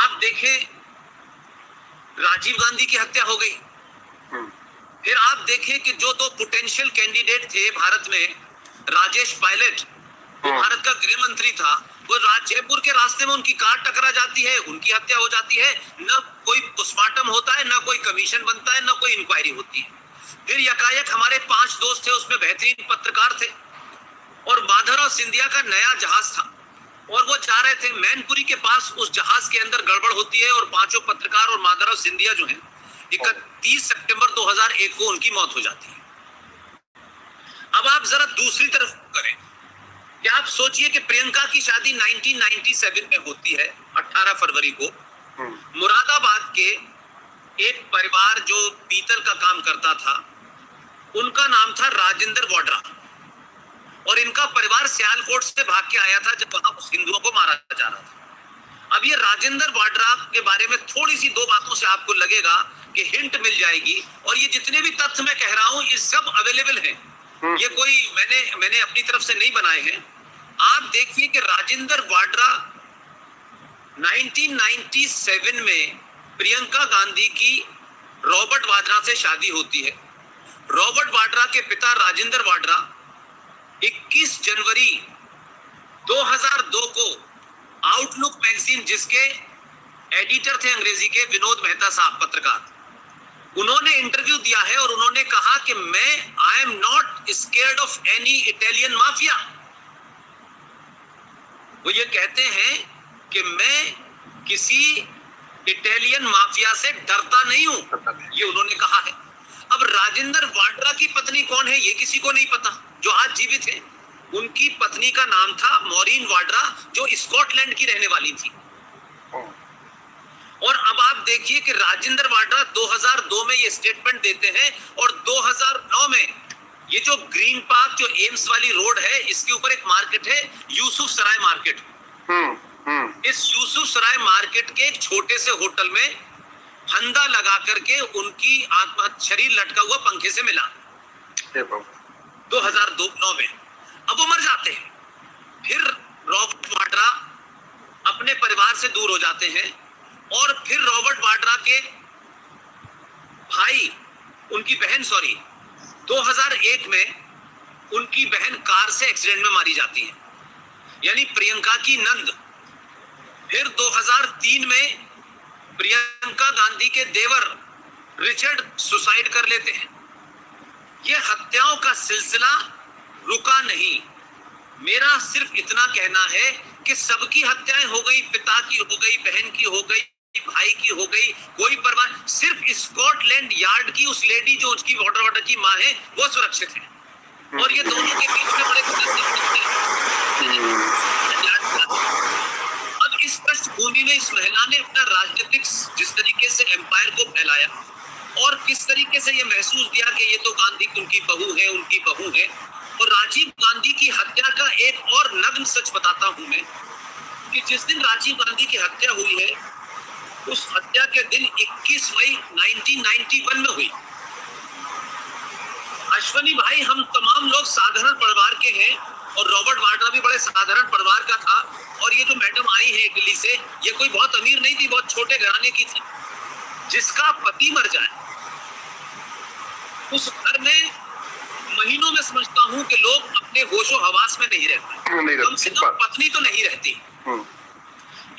आप देखें राजीव गांधी की हत्या हो गई। फिर आप देखें कि जो दो पोटेंशियल कैंडिडेट थे भारत में, राजेश पायलट वो भारत का गृह मंत्री था, वो जयपुर के रास्ते में उनकी कार टकरा जाती है, उनकी हत्या हो जाती है। न कोई पोस्टमार्टम होता है, न कोई कमीशन बनता है, न कोई इंक्वायरी होती है। फिर यकायक हमारे 5 दोस्त थे, उसमें बेहतरीन पत्रकार थे, और माधवराव सिंधिया का नया जहाज था और वो जा रहे थे मैनपुरी के पास। उस जहाज के अंदर गड़बड़ होती है और 5 पत्रकार और माधवराव सिंधिया जो है 31 सितंबर 2001 को उनकी मौत हो जाती है। अब आप जरा दूसरी तरफ करें कि आप सोचिए कि प्रियंका की शादी 1997 में होती है, 18 फरवरी को। मुरादाबाद के एक परिवार जो पीतल का काम करता था, उनका नाम था राजेंद्र वाड्रा, और इनका परिवार सियालकोट से भाग के आया था जब वहां हिंदुओं को मारा जा रहा था। अब ये राजेंद्र वाड्रा के बारे में थोड़ी सी 2 बातों से आपको लगेगा कि हिंट मिल जाएगी, और ये जितने भी तथ्य मैं कह रहा हूं ये सब अवेलेबल हैं, ये कोई मैंने अपनी तरफ से नहीं बनाए हैं। आप देखिए कि राजेंद्र वाड्रा 1997 में प्रियंका गांधी की रॉबर्ट वाड्रा से शादी होती है। रॉबर्ट वाड्रा के पिता राजेंद्र वाड्रा 21 जनवरी 2002 को आउटलुक मैगजीन, जिसके एडिटर थे अंग्रेजी के विनोद मेहता साहब पत्रकार, उन्होंने इंटरव्यू दिया है और उन्होंने कहा कि I am not scared of any Italian mafia. वो ये कहते हैं कि मैं किसी इटालियन माफिया से डरता नहीं हूं, ये उन्होंने कहा है। अब राजेंद्र वाड्रा की पत्नी कौन है ये किसी को नहीं पता, जो आज जीवित है। उनकी पत्नी का नाम था मॉरीन वाड्रा, जो स्कॉटलैंड की रहने वाली थी। और अब आप देखिए कि राजेंद्र वाड्रा 2002 में ये स्टेटमेंट देते हैं, और 2009 में ये जो ग्रीन पार्क, जो एम्स वाली रोड है, इसके ऊपर एक मार्केट है यूसुफ सराय मार्केट। इस यूसुफ सराय मार्केट के एक छोटे से होटल में फंदा लगा करके उनकी शरीर लटका हुआ पंखे से मिला 2009 में। अब वो मर जाते हैं। फिर रॉबर्ट वाड्रा अपने परिवार से दूर हो जाते हैं, और फिर रॉबर्ट वाड्रा के भाई, उनकी बहन 2001 में उनकी बहन कार से एक्सीडेंट में मारी जाती है, यानी प्रियंका की नंद। फिर 2003 में प्रियंका गांधी के देवर रिचर्ड सुसाइड कर लेते हैं। ये हत्याओं का सिलसिला रुका नहीं। मेरा सिर्फ इतना कहना है कि सबकी हत्याएं हो गई, पिता की हो गई, बहन की हो गई, भाई की हो गई, कोई परवाह। सिर्फ स्कॉटलैंड यार्ड की उस लेडी जो उसकी वाटर की मां है, वो सुरक्षित है, और ये दोनों के बीच में बड़े अब इस पृष्ठभूमि में इस महिला ने अपना राजनीतिक जिस तरीके से एम्पायर को फैलाया, और किस तरीके से ये महसूस दिया कि ये तो गांधी उनकी बहू है, उनकी बहू है। और राजीव गांधी की हत्या का एक और नग्न सच बताता हूं मैं, कि जिस दिन राजीव गांधी की हत्या हुई है, उस हत्या के दिन 21 मई 1991 में हुई। अश्वनी भाई, हम तमाम लोग साधारण परिवार के हैं, और रॉबर्ट वाड्रा भी बड़े साधारण परिवार का था। और ये जो मैडम आई है इटली से, ये कोई बहुत अमीर नहीं थी, बहुत छोटे घराने की थी। जिसका पति मर जाए, उस घर में महीनों में समझता हूं कि लोग अपने होशो हवास में नहीं रहते, कम से कम पत्नी तो नहीं रहती।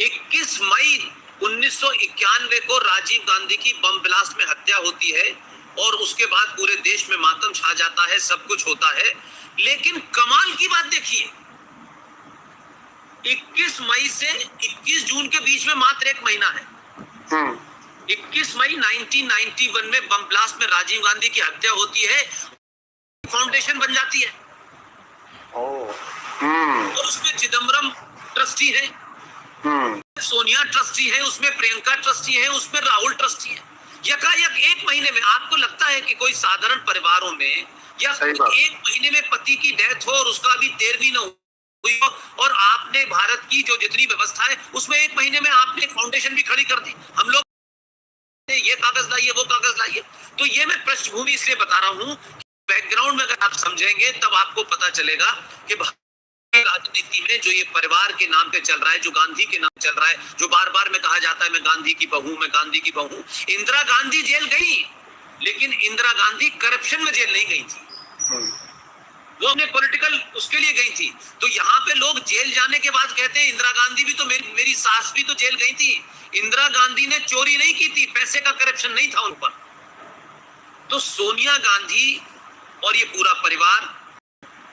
21 मई 1991 को राजीव गांधी की बम ब्लास्ट में हत्या होती है, और उसके बाद पूरे देश में मातम छा जाता है, सब कुछ होता है। लेकिन कमाल की बात देखिए, 21 मई से 21 जून के बीच में मात्र 1 महीना है। 21 मई 1991 में बम ब्लास्ट में राजीव गांधी की हत्या होती है, फाउंडेशन बन जाती है, और उसमें चिदम्बरम ट्रस्टी है, सोनिया ट्रस्टी है, उसमें प्रियंका ट्रस्टी है, उसमें राहुल ट्रस्टी है। यकायक 1 महीने में आपको लगता है कि कोई साधारण परिवारों में या 1 महीने में पति की डेथ हो और उसका अभी 13वीं न हुई हो, और आपने भारत की जो जितनी व्यवस्था है उसमें 1 महीने में आपने फाउंडेशन भी खड़ी कर दी। हम लोग ये कागज लाइए, वो कागज लाइए। तो ये मैं पृष्ठभूमि इसलिए बता रहा हूं, बैकग्राउंड में अगर आप समझेंगे तब आपको पता चलेगा कि राजनीति में जो ये परिवार के नाम पे चल रहा है, जो गांधी के नाम चल रहा है, जो बार बार में कहा जाता है मैं गांधी की बहू, मैं गांधी की बहू। इंदिरा गांधी जेल गई, लेकिन इंदिरा गांधी करप्शन में जेल नहीं गई थी, वो अपने पॉलिटिकल उसके लिए गई थी। तो यहाँ पे लोग जेल जाने के बाद कहते हैं इंदिरा गांधी भी तो मेरी सास भी तो जेल गई थी। इंदिरा गांधी ने चोरी नहीं की थी, पैसे का करप्शन नहीं था उन पर। तो सोनिया गांधी और ये पूरा परिवार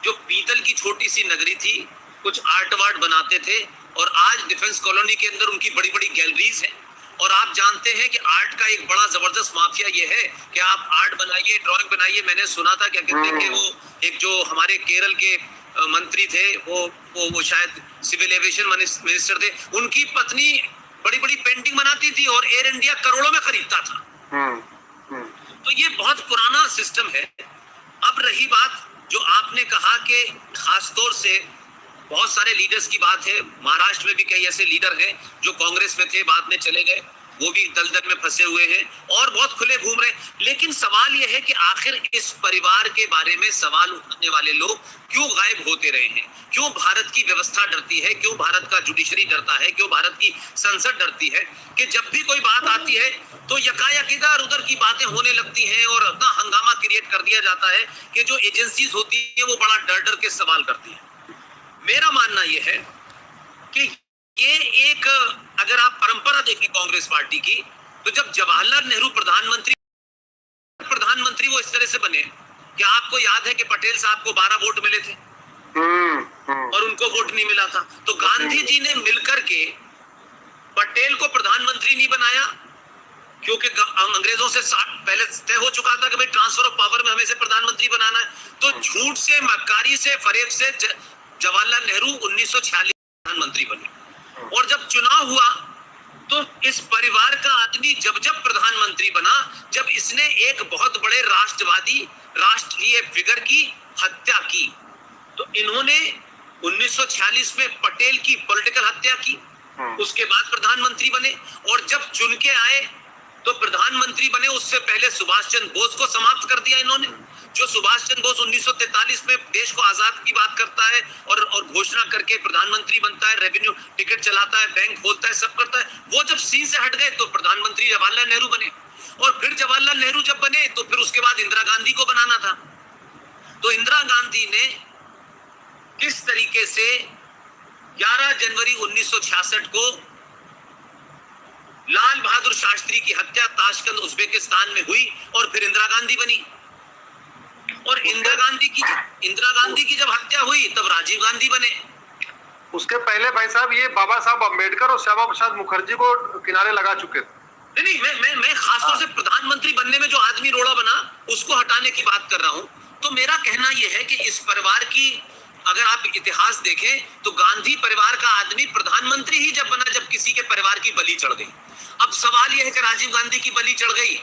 जो पीतल की छोटी सी नगरी थी, कुछ आर्ट वार्ट बनाते थे, और आज डिफेंस कॉलोनी के अंदर उनकी बड़ी बड़ी गैलरीज हैं। और आप जानते हैं कि आर्ट का एक बड़ा जबरदस्त माफिया ये है कि आप आर्ट बनाइए, ड्राइंग बनाइए। मैंने सुना था क्या कहते हैं कि वो एक जो हमारे केरल के मंत्री थे, वो शायद सिविल एविएशन मिनिस्टर थे, उनकी पत्नी बड़ी बड़ी पेंटिंग बनाती थी और एयर इंडिया करोड़ों में खरीदता था। तो ये बहुत पुराना सिस्टम है। अब रही बात जो आपने कहा कि खासतौर से बहुत सारे लीडर्स की बात है, महाराष्ट्र में भी कई ऐसे लीडर हैं जो कांग्रेस में थे, बाद में चले गए, वो भी दलदल में फंसे हुए हैं और बहुत खुले घूम रहे हैं। लेकिन सवाल यह है कि आखिर इस परिवार के बारे में सवाल उठाने वाले लोग क्यों गायब होते रहे हैं? क्यों भारत की व्यवस्था डरती है? क्यों भारत का जुडिशरी डरता है? क्यों भारत की संसद डरती है कि जब भी कोई बात आती है तो यकायक इधर उधर की बातें होने लगती हैं और इतना हंगामा क्रिएट कर दिया जाता है कि जो एजेंसीज होती है वो बड़ा डर डर के सवाल करती है। मेरा मानना यह है कि ये एक, अगर आप परंपरा देखें कांग्रेस पार्टी की, तो जब जवाहरलाल नेहरू प्रधानमंत्री वो इस तरह से बने कि आपको याद है कि पटेल साहब को 12 वोट मिले थे और उनको वोट नहीं मिला था। तो गांधी जी ने मिलकर के पटेल को प्रधानमंत्री नहीं बनाया, क्योंकि अंग्रेजों से पहले तय हो चुका था कि भाई ट्रांसफर ऑफ पावर में हमें से प्रधानमंत्री बनाना है। तो झूठ से, मक्कारी से, फरेब से जवाहरलाल नेहरू 1946 प्रधानमंत्री बने। और जब चुनाव हुआ तो इस परिवार का आदमी जब प्रधानमंत्री बना, जब इसने एक बहुत बड़े राष्ट्रवादी राष्ट्रीय फिगर की हत्या की, तो इन्होंने 1946 में पटेल की पॉलिटिकल हत्या की, उसके बाद प्रधानमंत्री बने। और जब चुन के आए तो प्रधानमंत्री बने, उससे पहले सुभाष चंद्र बोस को समाप्त कर दिया इन्होंने। जो सुभाष चंद्र बोस 1943 में देश को आजाद की बात करता है और घोषणा करके प्रधानमंत्री बनता है, रेवेन्यू टिकट चलाता है, बैंक खोलता है, सब करता है, वो जब सीन से हट गए तो प्रधानमंत्री जवाहरलाल नेहरू बने। और फिर जवाहरलाल नेहरू जब बने तो फिर उसके बाद इंदिरा गांधी को बनाना था। तो इंदिरा गांधी ने किस तरीके से 11 जनवरी 1966 को लाल बहादुर शास्त्री की हत्या ताशकंद उज्बेकिस्तान में हुई और फिर इंदिरा गांधी बनी। और इंदिरा गांधी की जब हत्या हुई तब राजीव गांधी बने। उसके पहले भाई साहब ये बाबा साहब अम्बेडकर और श्यामा प्रसाद मुखर्जी को किनारे लगा चुके थे। नहीं, मैं खासतौर से प्रधानमंत्री बनने में जो आदमी रोड़ा बना उसको हटाने की बात कर रहा हूं। तो मेरा कहना यह है कि इस परिवार की अगर आप इतिहास देखें तो गांधी परिवार का आदमी प्रधानमंत्री ही जब बना जब किसी के परिवार की बलि चढ़ गई। अब सवाल यह है कि राजीव गांधी की बलि चढ़ गई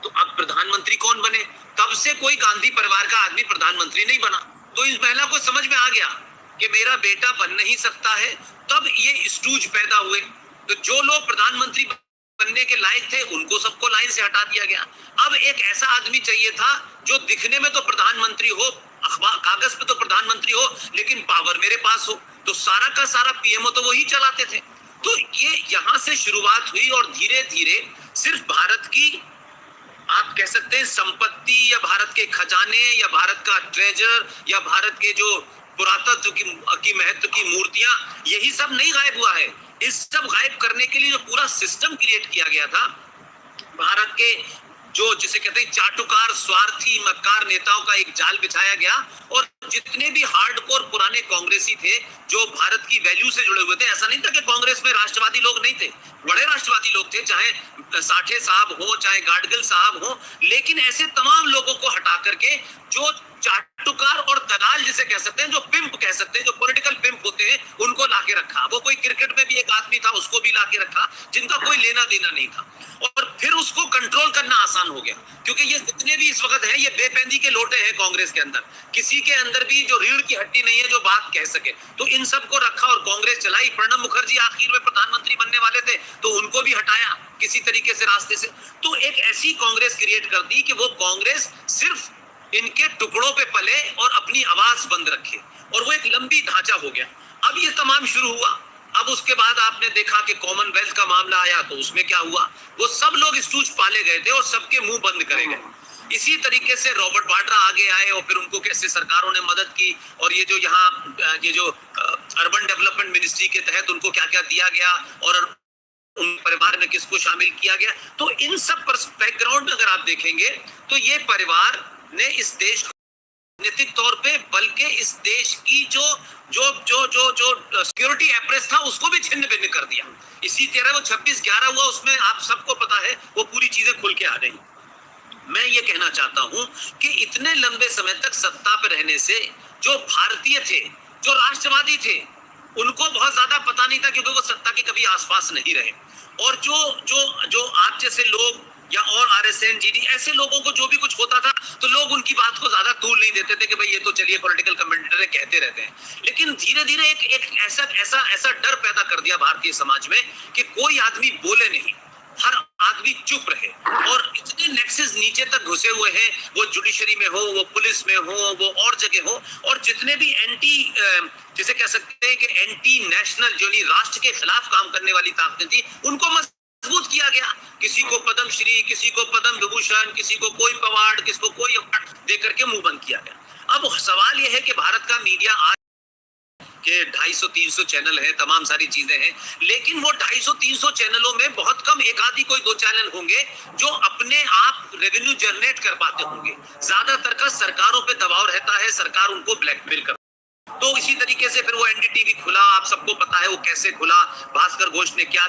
तो अब प्रधानमंत्री कौन बने? तब से कोई गांधी परिवार का आदमी प्रधानमंत्री नहीं बना। तो इस महिला को समझ में आ गया कि मेरा बेटा बन नहीं सकता है, तब ये स्टूज पैदा हुए। तो जो लोग प्रधानमंत्री बनने के लायक थे उनको सबको लाइन से हटा दिया गया। अब एक ऐसा आदमी चाहिए था जो दिखने में तो प्रधानमंत्री हो, अखबार कागज पे तो प्रधानमंत्री हो, लेकिन पावर मेरे पास हो। तो सारा का सारा पीएमओ तो वही चलाते थे। तो ये यहां से शुरुआत हुई और धीरे धीरे सिर्फ भारत की आप कह सकते हैं संपत्ति या भारत के खजाने या भारत का ट्रेजर या भारत के जो पुरातत्व की महत्व की मूर्तियां, यही सब नहीं गायब हुआ है। इस सब गायब करने के लिए जो पूरा सिस्टम क्रिएट किया गया था, भारत के जो जिसे कहते हैं चाटुकार, स्वार्थी, मक्कार नेताओं का एक जाल बिछाया गया। और जितने भी हार्डकोर पुराने कांग्रेसी थे जो भारत की वैल्यू से जुड़े हुए थे, ऐसा नहीं था कि कांग्रेस में राष्ट्रवादी लोग नहीं थे, बड़े राष्ट्रवादी लोग थे, चाहे साठे साहब हो, चाहे गाडगिल साहब हो, लेकिन ऐसे तमाम लोगों को हटा करके जो चाटुकार और दलाल जिसे कह सकते हैं, जो पिंप कह सकते हैं, जो पॉलिटिकल पिंप होते हैं, उनको लाके रखा। वो कोई क्रिकेट में भी एक आदमी था, उसको भी लाके रखा, जिनका कोई लेना देना नहीं था। और फिर उसको कंट्रोल करना आसान हो गया, क्योंकि ये जितने भी इस वक्त हैं ये बेपेंदी के लोटे हैं कांग्रेस के अंदर। किसी के अंदर भी जो रीढ़ की हड्डी नहीं है जो बात कह सके, तो इन सबको रखा और कांग्रेस चलाई। प्रणब मुखर्जी आखिर में प्रधानमंत्री बनने वाले थे तो उनको भी हटाया किसी तरीके से रास्ते से। तो एक ऐसी कांग्रेस क्रिएट कर दी कि वो कांग्रेस सिर्फ इनके टुकड़ों पे पले और अपनी आवाज बंद रखे, और वो एक लंबी ढांचा हो गया। अब ये तमाम शुरू हुआ। अब उसके बाद आपने देखा कि कॉमनवेल्थ का मामला आया, तो उसमें क्या हुआ, वो सब लोग स्टूज पाले गए थे और सबके मुंह बंद करे गए। इसी तरीके से रॉबर्ट वाड्रा आगे आए और फिर उनको कैसे सरकारों ने मदद की, और ये जो अर्बन डेवलपमेंट मिनिस्ट्री के तहत उनको क्या क्या दिया गया और उन परिवार में किसको शामिल किया गया। तो इन सब पर बैकग्राउंड में अगर आप देखेंगे तो ये परिवार ने इस देश को राजनीतिक तौर पे, बल्कि इस देश की जो जो जो जो जो सिक्योरिटी एप्रेस था उसको भी छिन्न भिन्न कर दिया। इसी तरह वो 26/11 हुआ, उसमें आप सबको पता है वो पूरी चीजें खुल के आ गई। मैं ये कहना चाहता हूं कि इतने लंबे समय तक सत्ता पर रहने से जो भारतीय थे, जो राष्ट्रवादी थे, उनको बहुत ज्यादा पता नहीं था, क्योंकि वो सत्ता के कभी आसपास नहीं रहे। और जो जो जो आप जैसे लोग या और RSN GD ऐसे लोगों को जो भी कुछ होता था तो लोग उनकी बात को ज्यादा तूल नहीं देते थे कि भाई ये तो चलिए पॉलिटिकल कमेंटेटर कहते रहते हैं। लेकिन धीरे धीरे एक ऐसा डर पैदा कर दिया भारतीय समाज में कि कोई आदमी बोले नहीं, हर आदमी चुप रहे। और इतने नेक्सेस नीचे तक घुसे हुए हैं, वो जुडिशरी में हो, वो पुलिस में हो, वो और जगह हो, और जितने भी जिसे कह सकते हैं कि एंटी नेशनल, जो राष्ट्र के खिलाफ काम करने वाली ताकतें थी, उनको मजबूत किया गया। किसी को पद्मश्री, किसी को पद्म विभूषण, किसी को कोई अवार्ड, किसी को कोई अवार्ड देकर के मुंह बंद किया गया। अब सवाल यह है कि भारत का मीडिया आज के 250-300 चैनल है, तमाम सारी चीजें हैं, लेकिन वो 250-300 चैनलों में बहुत कम, एक आधी कोई 2 चैनल होंगे जो अपने आप रेवेन्यू जनरेट कर पाते होंगे। ज्यादातर का सरकारों पे दबाव रहता है, सरकार उनको ब्लैकमेल कर। तो इसी तरीके से फिर वो NDTV खुला, आप सबको पता है वो कैसे खुला, भास्कर घोष ने क्या